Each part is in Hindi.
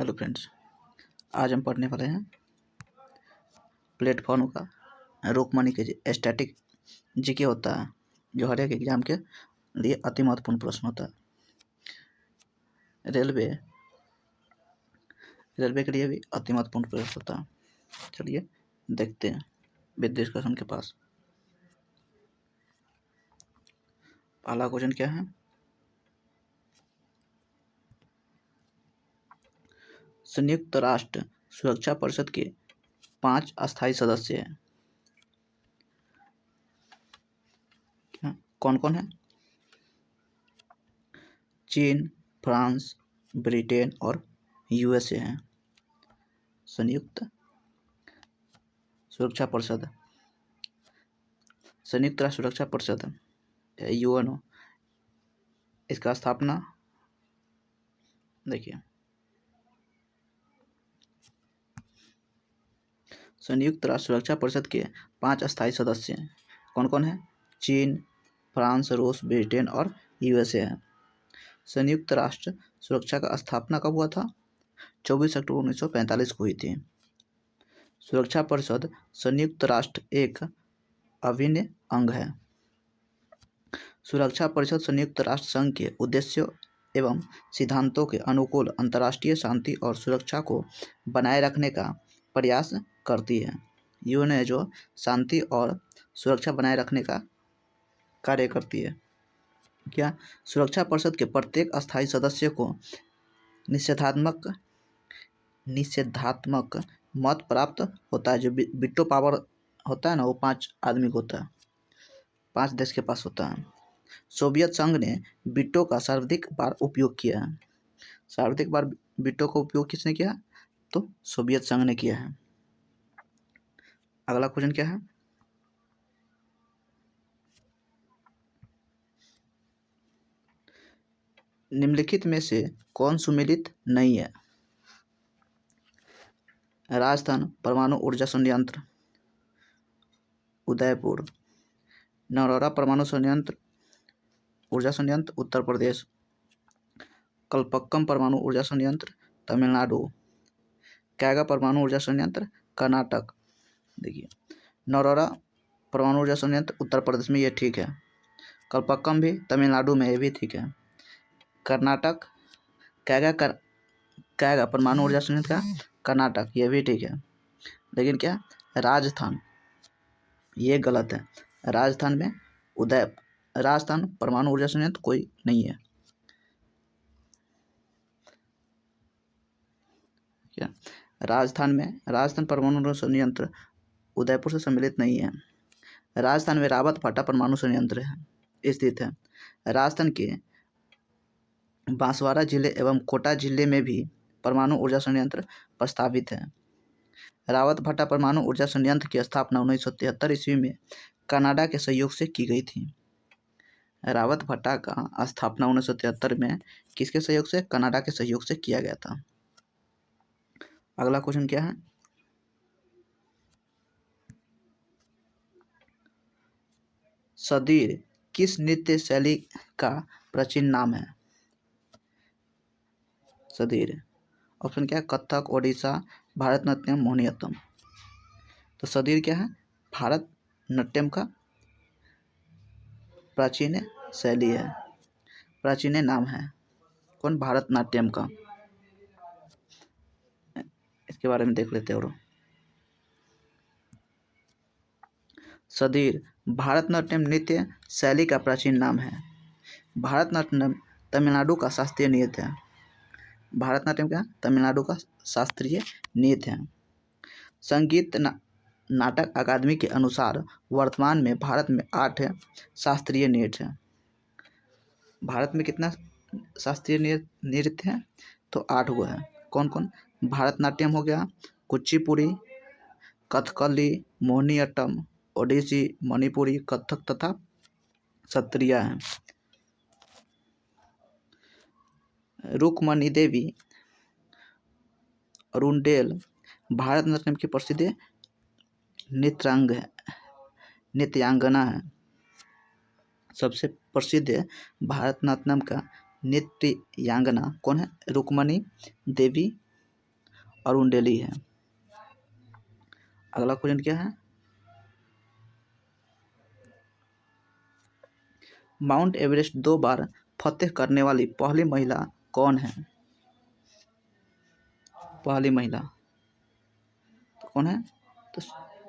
हेलो फ्रेंड्स, आज हम पढ़ने वाले हैं प्लेटफॉर्म का रुक्मणी के स्टैटिक जीके होता है जो हर एक एग्जाम के लिए अति महत्वपूर्ण प्रश्न होता है। रेलवे के लिए भी अति महत्वपूर्ण प्रश्न होता है। चलिए देखते हैं विद डिस्कशन के पास। पहला क्वेश्चन क्या है? संयुक्त राष्ट्र सुरक्षा परिषद के 5 अस्थायी सदस्य हैं। कौन कौन है? चीन, फ्रांस, ब्रिटेन और यूएसए हैं। संयुक्त राष्ट्र सुरक्षा परिषद यूएनओ, इसका स्थापना देखिए, संयुक्त राष्ट्र सुरक्षा परिषद के 5 अस्थायी सदस्य हैं। कौन कौन है? चीन, फ्रांस, रूस, ब्रिटेन और यूएसए है। संयुक्त राष्ट्र सुरक्षा का स्थापना कब हुआ था? 24 अक्टूबर 1945 को हुई थी। सुरक्षा परिषद संयुक्त राष्ट्र एक अभिन्न अंग है। सुरक्षा परिषद संयुक्त राष्ट्र संघ के उद्देश्यों एवं सिद्धांतों के अनुकूल अंतर्राष्ट्रीय शांति और सुरक्षा को बनाए रखने का प्रयास करती है। यूएनओ जो शांति और सुरक्षा बनाए रखने का कार्य करती है। क्या? सुरक्षा परिषद के प्रत्येक अस्थायी सदस्य को निषेधात्मक मत प्राप्त होता है। जो वीटो पावर होता है ना, वो 5 आदमी को होता है, 5 देश के पास होता है। सोवियत संघ ने वीटो का सर्वाधिक बार उपयोग किया है। सर्वाधिक बार वीटो का उपयोग किसने किया? तो सोवियत संघ ने किया है। अगला क्वेश्चन क्या है? निम्नलिखित में से कौन सुमेलित नहीं है? राजस्थान परमाणु ऊर्जा संयंत्र, उदयपुर। नरौरा परमाणु ऊर्जा संयंत्र, उत्तर प्रदेश। कलपक्कम परमाणु ऊर्जा संयंत्र, तमिलनाडु। कैगा परमाणु ऊर्जा संयंत्र, कर्नाटक। देखिए, नरौरा परमाणु ऊर्जा संयंत्र उत्तर प्रदेश में, ये ठीक है। कलपक्कम भी तमिलनाडु में, ये भी ठीक है। कर्नाटक कैगा परमाणु ऊर्जा संयंत्र का कर्नाटक, ये भी ठीक है। लेकिन क्या? राजस्थान, ये गलत है। राजस्थान परमाणु ऊर्जा संयंत्र कोई नहीं है। क्या? राजस्थान परमाणु ऊर्जा संयंत्र उदयपुर से सम्मिलित नहीं है। राजस्थान में रावत भाटा परमाणु संयंत्र स्थित है। राजस्थान के बांसवाड़ा जिले एवं कोटा जिले में भी परमाणु ऊर्जा संयंत्र प्रस्तावित है। रावत भाटा परमाणु ऊर्जा संयंत्र की स्थापना 1973 ईस्वी में कनाडा के सहयोग से की गई थी। रावत भाटा का स्थापना 1973 में किसके सहयोग से? कनाडा के सहयोग से किया गया था। अगला क्वेश्चन क्या है? सदीर किस नृत्य शैली का प्राचीन नाम है? सदीर ऑप्शन क्या है? कथक, ओडिशा, भारतनाट्यम, मोहिनीअट्टम। तो सदीर क्या है? भारतनाट्यम का प्राचीन शैली है, प्राचीन नाम है। कौन? भारतनाट्यम का। इसके बारे में देख लेते हैं। और सदीर भारतनाट्यम नृत्य शैली का प्राचीन नाम है। भारतनाट्यम तमिलनाडु का शास्त्रीय नृत्य है। भारतनाट्यम क्या? तमिलनाडु का शास्त्रीय नृत्य है। संगीत नाटक अकादमी के अनुसार वर्तमान में भारत में 8 शास्त्रीय नृत्य हैं। भारत में कितना शास्त्रीय नृत्य है? तो 8 हुआ है। कौन कौन? भारतनाट्यम हो गया, कुचिपुड़ी, कथकली, मोहिनीअट्टम, ओडिसी, मणिपुरी, कथक तथा सत्रिया है। रुक्मणी देवी अरुणडेल भारतनाट्यम की प्रसिद्ध नृत्यांगना है। सबसे प्रसिद्ध भारतनाट्यम का नृत्यांगना कौन है? रुक्मणी देवी अरुणडेली है। अगला क्वेश्चन क्या है, माउंट एवरेस्ट 2 बार फतेह करने वाली पहली महिला कौन है? पहली महिला तो कौन है? तो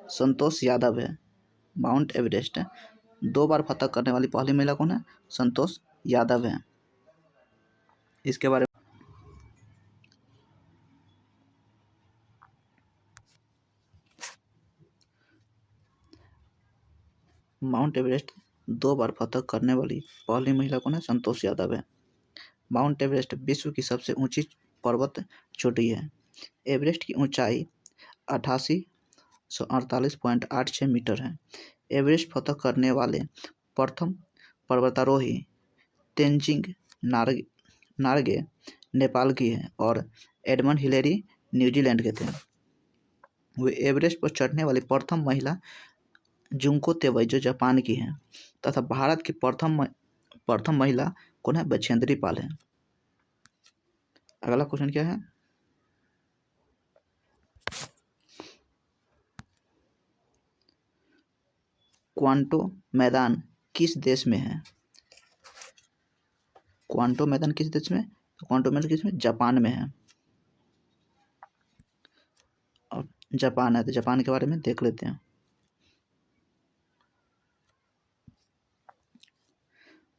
संतोष यादव है। माउंट एवरेस्ट 2 बार फतह करने वाली पहली महिला कौन है? संतोष यादव है। इसके बारे में माउंट एवरेस्ट 2 बार फतह करने वाली पहली महिला कौन है? संतोष यादव है। माउंट एवरेस्ट विश्व की सबसे ऊंची पर्वत चोटी है। एवरेस्ट की ऊंचाई 8848.86 मीटर है। एवरेस्ट फतह करने वाले प्रथम पर्वतारोही तेंजिंग नार्गे नेपाल की है और एडमंड हिलेरी न्यूजीलैंड के थे। वे एवरेस्ट पर चढ़ने वाली प्रथम महिला जुंको तेवई जो जापान की है, तथा भारत की प्रथम महिला कौन है? बछेंद्री पाल है। अगला क्वेश्चन क्या है, क्वांटो मैदान किस देश में है? क्वांटो मैदान किस देश में? तो क्वांटो मैदान किस में? जापान में है। और जापान है तो जापान के बारे में देख लेते हैं।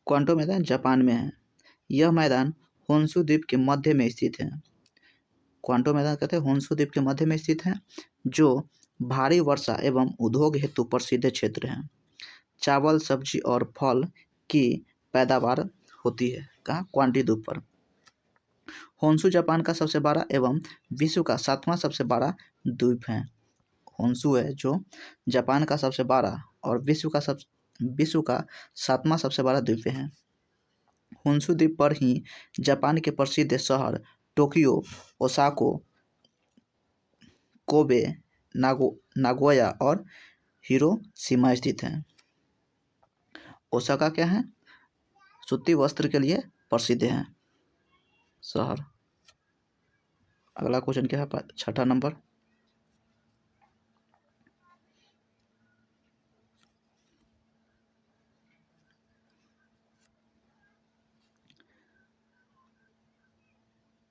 क्वांटो मैदान जापान में है। यह मैदान होन्शु द्वीप के मध्य में स्थित है। क्वांटो मैदान कहते हैं होन्शु द्वीप के मध्य में स्थित है, जो भारी वर्षा एवं उद्योग हेतु प्रसिद्ध क्षेत्र है। चावल, सब्जी और फल की पैदावार होती है। कहाँ? क्वांटी द्वीप पर। होन्शु जापान का सबसे बड़ा एवं विश्व का 7वां सबसे बड़ा द्वीप है। होन्शु है जो जापान का सबसे बड़ा और विश्व का 7वां सबसे बड़ा द्वीप है। होन्शु द्वीप पर ही जापान के प्रसिद्ध शहर टोक्यो, ओसाका, कोबे, नागोया और हिरोशिमा स्थित हैं। ओसाका क्या है? सूती वस्त्र के लिए प्रसिद्ध है शहर। अगला क्वेश्चन क्या है, 6ठा नंबर,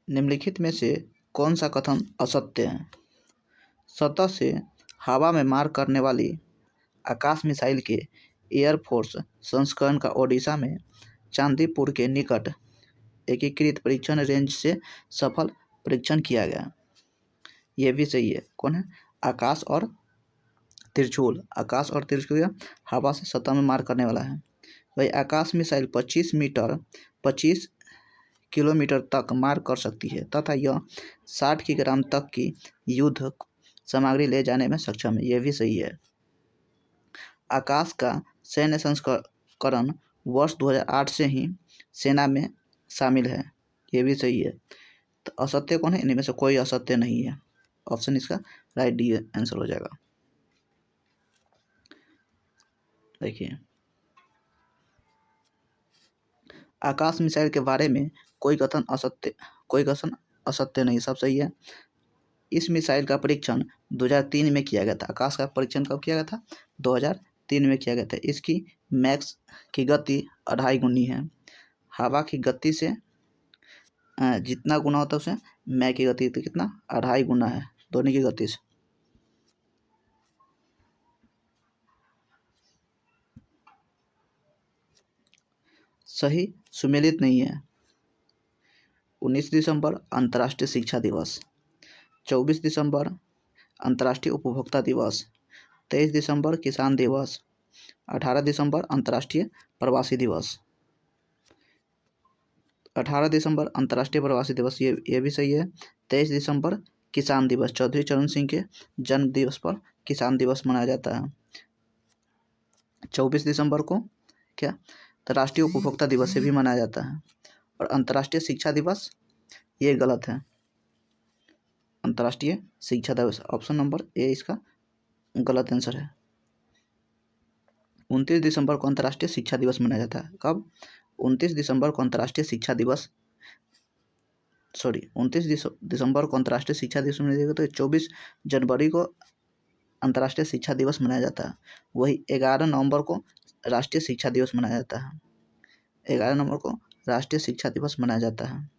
निम्नलिखित में से कौन सा कथन असत्य है? सतह से हवा में मार करने वाली आकाश मिसाइल के एयरफोर्स संस्करण का ओडिशा में चांदीपुर के निकट एकीकृत परीक्षण रेंज से सफल परीक्षण किया गया। ये भी सही है। कौन है? आकाश और त्रिशूल हवा से सतह में मार करने वाला है। वही आकाश मिसाइल 25 किलोमीटर तक मार कर सकती है तथा यह 60 किलोग्राम तक की युद्ध सामग्री ले जाने में सक्षम है। यह भी सही है। आकाश का सैन्य संस्करण वर्ष 2008 से ही सेना में शामिल है। ये भी सही है। तो असत्य कौन है? इनमें से कोई असत्य नहीं है। ऑप्शन इसका राइट डी आंसर हो जाएगा। देखिए, आकाश मिसाइल के बारे में कोई कथन असत्य नहीं, सब सही है। इस मिसाइल का परीक्षण 2003 में किया गया था। आकाश का परीक्षण कब किया गया था? 2003 में किया गया था। इसकी मैक्स की गति 2.5 गुनी है। हवा की गति से जितना गुना होता है उसे मैक की गति तो कितना? 2.5 गुना है दोनों की गति से। सही सुमेलित नहीं है। 19 दिसंबर अंतर्राष्ट्रीय शिक्षा दिवस, 24 दिसंबर अंतर्राष्ट्रीय उपभोक्ता दिवस, 23 दिसंबर किसान दिवस, 18 दिसंबर अंतर्राष्ट्रीय प्रवासी दिवस। 18 दिसंबर अंतर्राष्ट्रीय प्रवासी दिवस ये भी सही है। 23 दिसंबर किसान दिवस, चौधरी चरण सिंह के जन्म दिवस पर किसान दिवस मनाया जाता है। 24 दिसंबर को क्या? तो राष्ट्रीय उपभोक्ता दिवस से भी मनाया जाता है। और अंतर्राष्ट्रीय शिक्षा दिवस ये गलत है। अंतर्राष्ट्रीय शिक्षा दिवस ऑप्शन नंबर ए इसका गलत आंसर है। 29 दिसंबर को अंतर्राष्ट्रीय शिक्षा दिवस मनाया जाता है। कब? 29 दिसंबर को अंतर्राष्ट्रीय शिक्षा दिवस दिसंबर को अंतर्राष्ट्रीय शिक्षा दिवस मनाया जाएगा, तो 24 जनवरी को अंतर्राष्ट्रीय शिक्षा दिवस मनाया जाता है। वही 11 नवंबर को राष्ट्रीय शिक्षा दिवस मनाया जाता है। 11 नवंबर को राष्ट्रीय शिक्षा दिवस मनाया जाता है,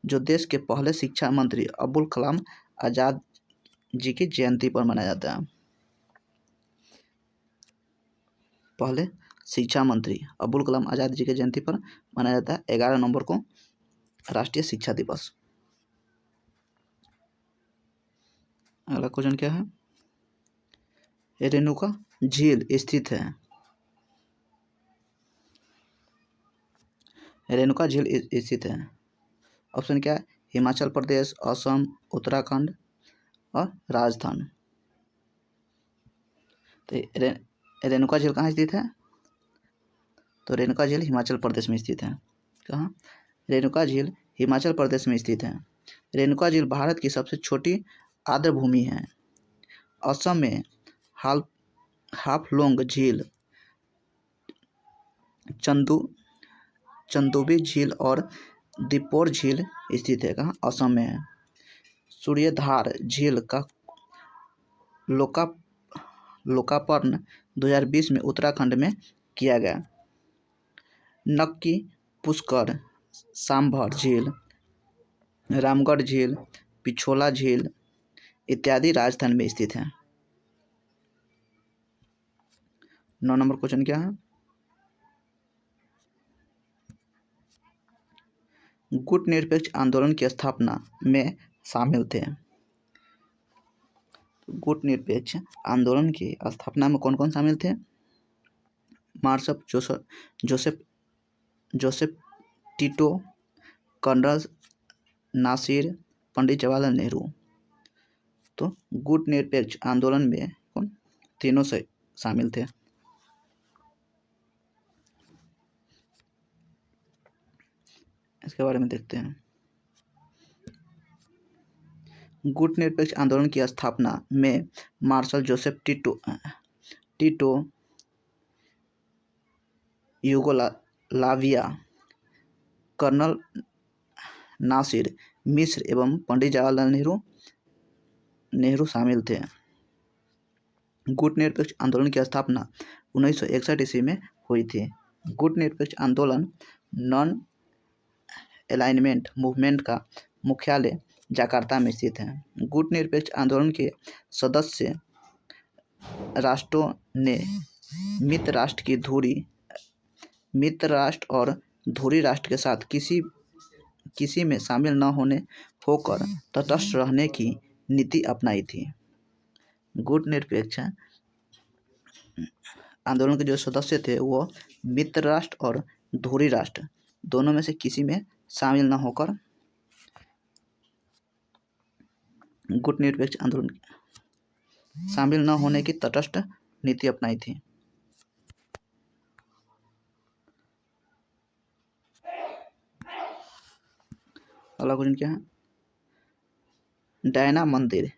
जो देश के पहले शिक्षा मंत्री अब्दुल कलाम आज़ाद जी की जयंती पर मनाया जाता है। पहले शिक्षा मंत्री अब्दुल कलाम आज़ाद जी की जयंती पर मनाया जाता है 11 नवंबर को राष्ट्रीय शिक्षा दिवस। अगला क्वेश्चन क्या है? रेणुका झील स्थित है। रेणुका झील स्थित है। ऑप्शन क्या है? हिमाचल प्रदेश, असम, उत्तराखंड और राजस्थान। तो रेणुका झील कहाँ स्थित है? तो रेणुका झील हिमाचल प्रदेश में स्थित है। कहाँ? रेणुका झील हिमाचल प्रदेश में स्थित है। रेणुका झील भारत की सबसे छोटी आर्द्रभूमि है। असम में हाफलोंग झील, चंदोबी झील और दीपोर झील स्थित है। कहाँ? असम में है। सूर्यधार झील का लोकार्पण 2020 में उत्तराखंड में किया गया। नक्की पुष्कर, सांभर झील, रामगढ़ झील, पिछोला झील इत्यादि राजस्थान में स्थित है। 9 नंबर क्वेश्चन क्या है? गुट निरपेक्ष आंदोलन की स्थापना में शामिल थे। गुट निरपेक्ष आंदोलन की स्थापना में कौन कौन शामिल थे? Marshal Joseph Tito, colonel Nasser, Pandit Jawaharlal Nehru. तो गुट निरपेक्ष आंदोलन में कौन? तीनों से शामिल थे। इसके बारे में देखते हैं। गुट निरपेक्ष आंदोलन की स्थापना में Marshal Joseph Tito Yugoslavia, colonel Nasser मिस्र एवं पंडित जवाहरलाल नेहरू शामिल थे। गुट निरपेक्ष आंदोलन की स्थापना 1961 ईस्वी में हुई थी। गुट निरपेक्ष आंदोलन नॉन अलाइनमेंट मूवमेंट का मुख्यालय जकार्ता में स्थित है। गुट निरपेक्ष आंदोलन के सदस्य राष्ट्रों ने मित्र राष्ट्र और धुरी राष्ट्र के साथ किसी में शामिल न होकर तटस्थ रहने की नीति अपनाई थी। गुट निरपेक्ष आंदोलन के जो सदस्य थे वो मित्र राष्ट्र और धुरी राष्ट्र दोनों में से किसी में शामिल न होकर गुट निरपेक्ष आंदोलन शामिल न होने की तटस्थ नीति अपनाई थी। अगला क्वेश्चन क्या है? डायना मंदिर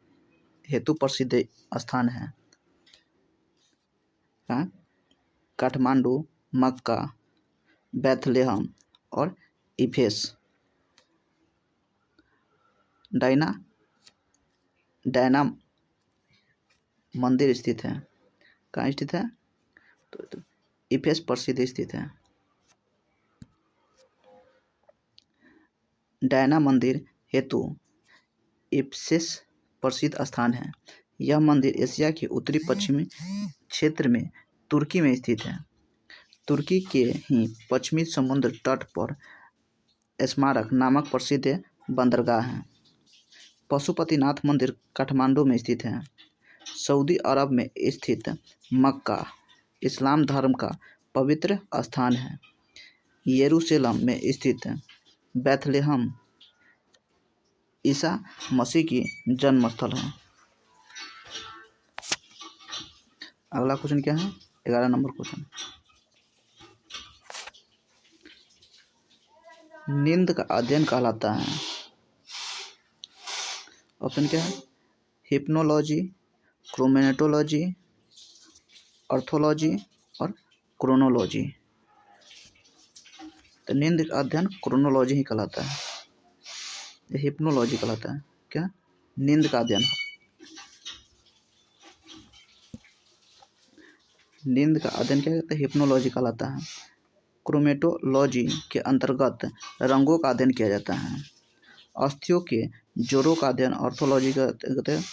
हेतु प्रसिद्ध स्थान है। काठमांडू, मक्का, बेथलेहम और इफेस। डायना मंदिर स्थित है। कहाँ स्थित है? तो इफेस प्रसिद्ध स्थित है। डायना मंदिर हेतु इफेस प्रसिद्ध स्थान है। यह मंदिर एशिया के उत्तरी पश्चिमी क्षेत्र में तुर्की में स्थित है। तुर्की के ही पश्चिमी समुद्र तट पर स्मारक नामक प्रसिद्ध बंदरगाह है। पशुपतिनाथ मंदिर काठमांडू में स्थित है। सऊदी अरब में स्थित मक्का इस्लाम धर्म का पवित्र स्थान है। यरूशलेम में स्थित बेथलेहम ईसा मसीह की जन्म स्थल है। अगला क्वेश्चन क्या है? 11 नंबर क्वेश्चन। नींद का अध्ययन कहलाता है। ऑप्शन क्या है? हिप्नोलॉजी, क्रोमेटोलॉजी, ऑर्थोलॉजी और क्रोनोलॉजी। तो नींद का अध्ययन क्रोनोलॉजी ही कहलाता है। ये हिप्नोलॉजी कहलाता है। क्या? नींद का अध्ययन। नींद का अध्ययन क्या कहता है? हिप्नोलॉजी कहलाता है। क्रोमेटोलॉजी के अंतर्गत रंगों का अध्ययन किया जाता है। अस्थियों के जोड़ों का अध्ययन ऑर्थोलॉजी कहते हैं।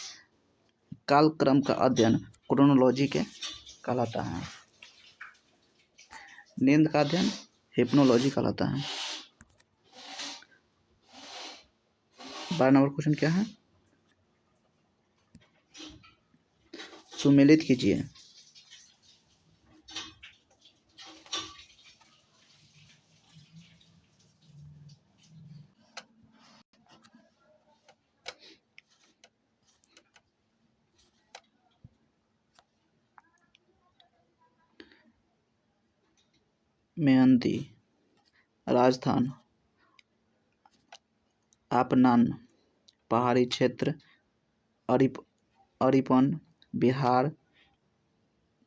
कालक्रम का अध्ययन क्रोनोलॉजी के कहलाता है। नींद का अध्ययन हिप्नोलॉजी कहलाता है। 12 नंबर क्वेश्चन क्या है? सुमेलित कीजिए। मेहंदी, राजस्थान, आपनान, पहाड़ी क्षेत्र, अरिपन, बिहार,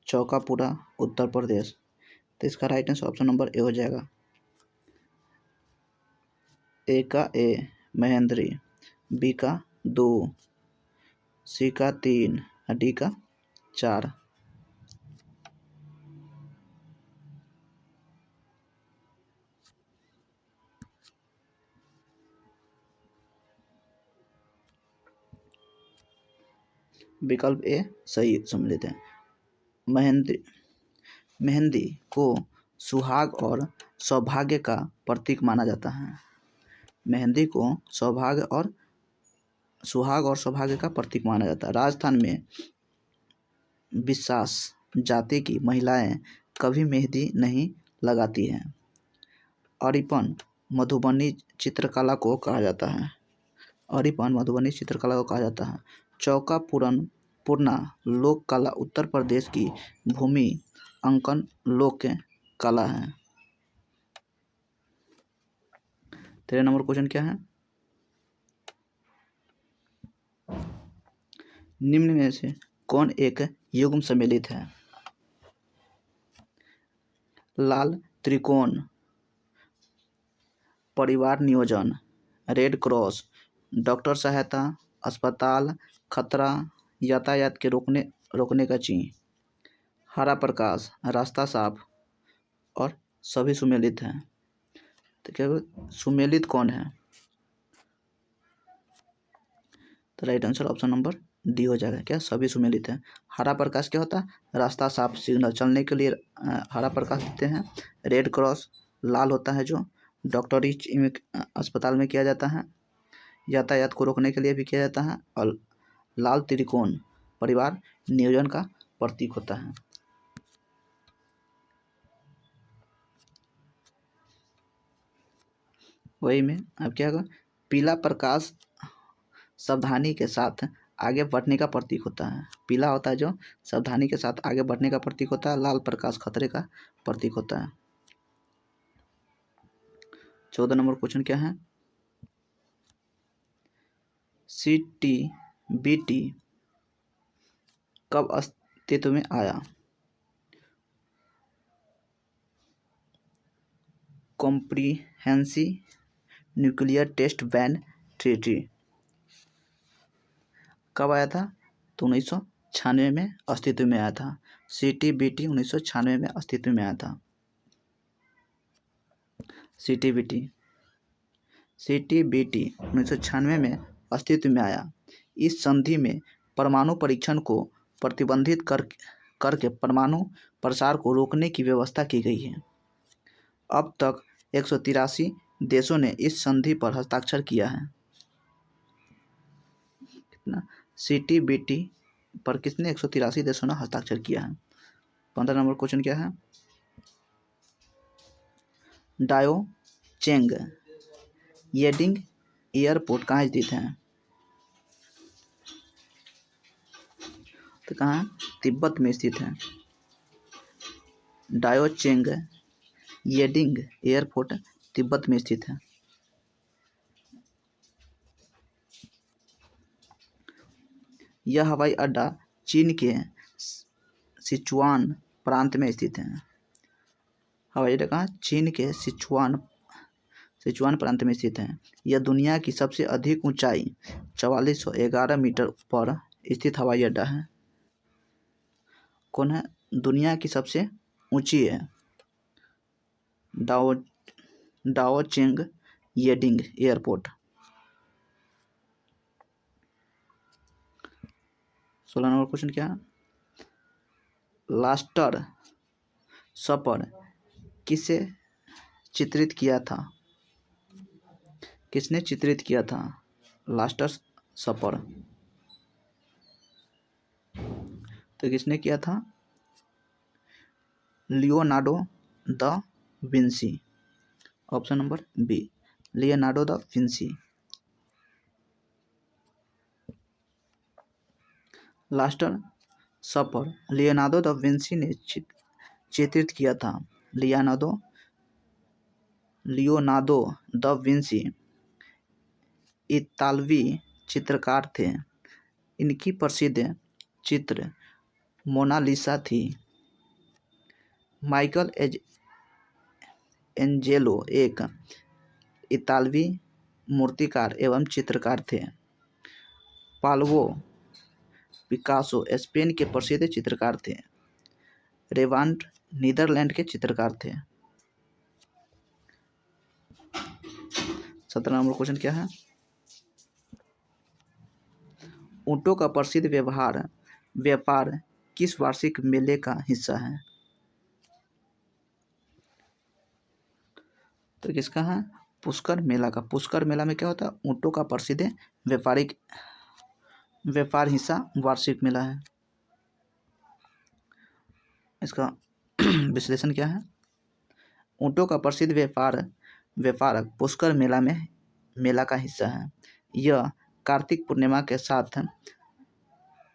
चौकापुरा, उत्तर प्रदेश। तो इसका right answer option number A हो जाएगा। ए का ए महेंद्री, बी का 2, सी का 3, डी का 4। विकल्प ए सही सम्मिलित है। मेहंदी को सुहाग और सौभाग्य का प्रतीक माना जाता है। मेहंदी को सुहाग और सौभाग्य का प्रतीक माना जाता है। राजस्थान में विश्वास जाति की महिलाएं कभी मेहंदी नहीं लगाती हैं। अरिपन मधुबनी चित्रकला को कहा जाता है। अरिपन मधुबनी चित्रकला को कहा जाता है। चौका पूर्णा लोक कला उत्तर प्रदेश की भूमि अंकन लोक कला है। 13 नंबर क्वेश्चन क्या है? निम्न में से कौन एक युग्म सम्मिलित है? लाल त्रिकोण, परिवार नियोजन, रेड क्रॉस, डॉक्टर सहायता, अस्पताल, खतरा, यातायात के रोकने का चिन्ह, हरा प्रकाश, रास्ता साफ और सभी सुमेलित हैं। तो क्या सुमेलित कौन है? तो right answer option number D हो जाएगा। क्या? सभी सुमेलित हैं। हरा प्रकाश क्या होता है? रास्ता साफ, सिग्नल चलने के लिए हरा प्रकाश देते हैं। रेड क्रॉस लाल होता है जो डॉक्टरी अस्पताल में किया जाता है। यातायात को रोकने के लिए भी किया जाता है। और लाल त्रिकोण परिवार नियोजन का प्रतीक होता है। वही में अब क्या होगा? पीला प्रकाश सावधानी के साथ आगे बढ़ने का प्रतीक होता है। पीला होता है जो सावधानी के साथ आगे बढ़ने का प्रतीक होता है। लाल प्रकाश खतरे का प्रतीक होता है। 14 नंबर क्वेश्चन क्या है? CTBT कब अस्तित्व में आया? Comprehensive nuclear test ban treaty कब आया था? तो 1996 में अस्तित्व में आया था। CTBT 1996 में अस्तित्व में आया था। CTBT 1996 में अस्तित्व में आया। इस संधि में परमाणु परीक्षण को प्रतिबंधित करके परमाणु प्रसार को रोकने की व्यवस्था की गई है। अब तक 183 देशों ने इस संधि पर हस्ताक्षर किया है। कितना? CTBT पर कितने? 183 देशों ने हस्ताक्षर किया है। 15 नंबर क्वेश्चन क्या है? डायो चेंग येडिंग एयरपोर्ट कहाँ स्थित है? तो कहाँ? तिब्बत में स्थित है। डायो चेंग येडिंग एयरपोर्ट तिब्बत में स्थित है। यह हवाई अड्डा चीन के सिचुआन प्रांत में स्थित है। हवाई अड्डा कहाँ? चीन के सिचुआन प्रांत में स्थित है। यह दुनिया की सबसे अधिक ऊंचाई 4411 मीटर पर स्थित हवाई अड्डा है। कौन है? दुनिया की सबसे ऊंची है डाओ डाओचेंग येडिंग एयरपोर्ट। 16 नंबर क्वेश्चन क्या है? लास्टर सपर किसे चित्रित किया था? किसने चित्रित किया था लास्टर सपर? तो किसने किया था? Leonardo da Vinci. Option number B, Leonardo da Vinci. Last supper Leonardo da Vinci ने चित्रित किया था। लियोनार्डो द विंसी इतालवी चित्रकार थे। इनकी प्रसिद्ध चित्र मोनालिसा थी। माइकल एंजेलो एक इतालवी मूर्तिकार एवं चित्रकार थे। पाब्लो पिकासो स्पेन के प्रसिद्ध चित्रकार थे। रेवांड नीदरलैंड के चित्रकार थे। 17 नंबर क्वेश्चन क्या है? ऊंटों का प्रसिद्ध व्यापार किस वार्षिक मेले का हिस्सा है? तो किसका है? पुष्कर मेला का। पुष्कर मेला में क्या होता है? ऊंटों का प्रसिद्ध व्यापार हिस्सा वार्षिक मेला है। इसका विश्लेषण क्या है? ऊंटों का प्रसिद्ध व्यापारक पुष्कर मेला का हिस्सा है। यह कार्तिक पूर्णिमा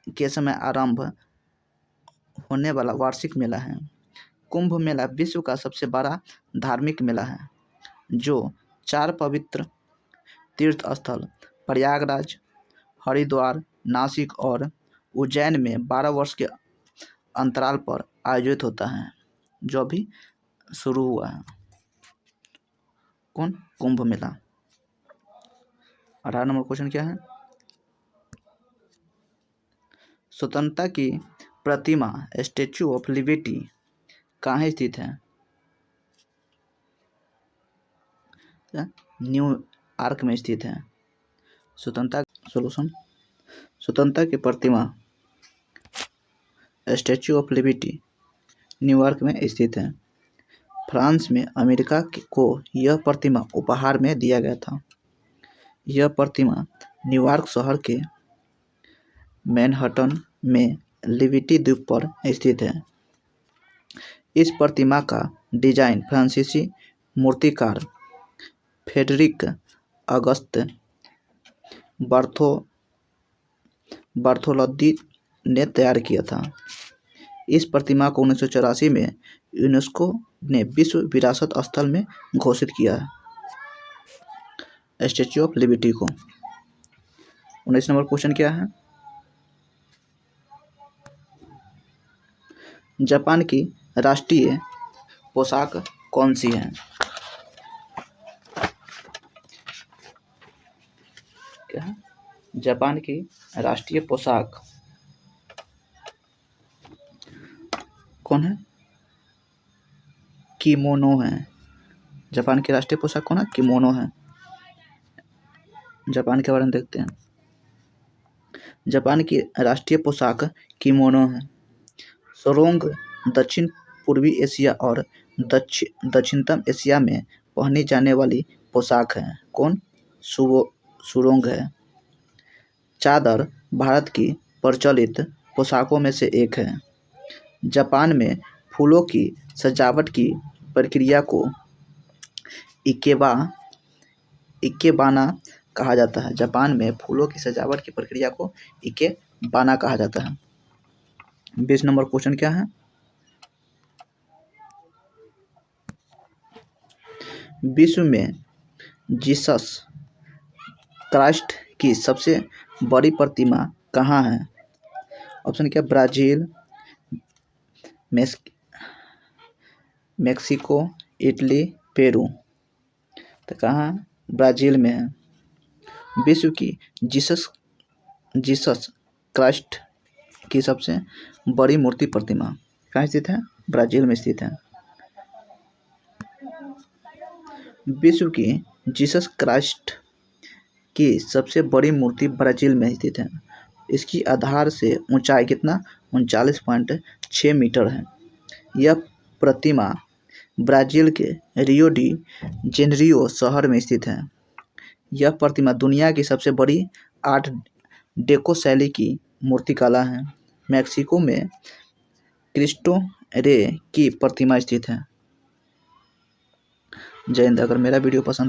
के समय आरंभ होने वाला वार्षिक मेला है। कुंभ मेला विश्व का सबसे बड़ा धार्मिक मेला है जो 4 पवित्र तीर्थ स्थल प्रयागराज, हरिद्वार, नासिक और उज्जैन में 12 वर्ष के अंतराल पर आयोजित होता है, जो अभी शुरू हुआ है। कौन? कुंभ मेला। 18 नंबर क्वेश्चन क्या है? स्वतंत्रता की प्रतिमा स्टैच्यू ऑफ लिबर्टी कहाँ स्थित है? न्यूयॉर्क में स्थित है। स्वतंत्रता की प्रतिमा स्टैच्यू ऑफ लिबर्टी न्यूयॉर्क में स्थित है। फ्रांस में अमेरिका को यह प्रतिमा उपहार में दिया गया था। यह प्रतिमा न्यूयॉर्क शहर के मैनहट्टन में लिबर्टी द्वीप पर स्थित है। इस प्रतिमा का डिजाइन फ्रांसीसी मूर्तिकार फ्रेडरिक अगस्त बार्थोलोदी ने तैयार किया था। इस प्रतिमा को 1984 में यूनेस्को ने विश्व विरासत स्थल में घोषित किया है स्टैच्यू ऑफ लिबर्टी को। 19 नंबर क्वेश्चन क्या है? जापान की राष्ट्रीय पोशाक कौन सी है? क्या है? जापान की राष्ट्रीय पोशाक कौन है? किमोनो है। जापान की राष्ट्रीय पोशाक कौन है? किमोनो है। जापान के बारे में देखते हैं। जापान की राष्ट्रीय पोशाक किमोनो है। सरोंग दक्षिण पूर्वी एशिया और दक्षिणतम एशिया में पहनी जाने वाली पोशाक है। कौन? सुरोंग है। चादर भारत की प्रचलित पोशाकों में से एक है। जापान में फूलों की सजावट की प्रक्रिया को इकेबाना कहा जाता है। जापान में फूलों की सजावट की प्रक्रिया को इकेबाना कहा जाता है। 20 नंबर क्वेश्चन क्या है? विश्व में जीसस क्राइस्ट की सबसे बड़ी प्रतिमा कहाँ है? ऑप्शन क्या? Brazil, Mexico, Italy, Peru. तो कहाँ? ब्राज़ील में है। विश्व की जीसस क्राइस्ट की सबसे बड़ी मूर्ति प्रतिमा कहाँ स्थित है? ब्राज़ील में स्थित है। विश्व की जीसस क्राइस्ट की सबसे बड़ी मूर्ति ब्राज़ील में स्थित है। इसकी आधार से ऊंचाई कितना? 39.6 मीटर है। यह प्रतिमा ब्राज़ील के रियो डी जेनेरियो शहर में स्थित है। यह प्रतिमा दुनिया की सबसे बड़ी आर्ट डेको शैली की मूर्तिकला है। मैक्सिको में क्रिस्टो रे की प्रतिमा स्थित है। जय हिंद। अगर मेरा वीडियो पसंद है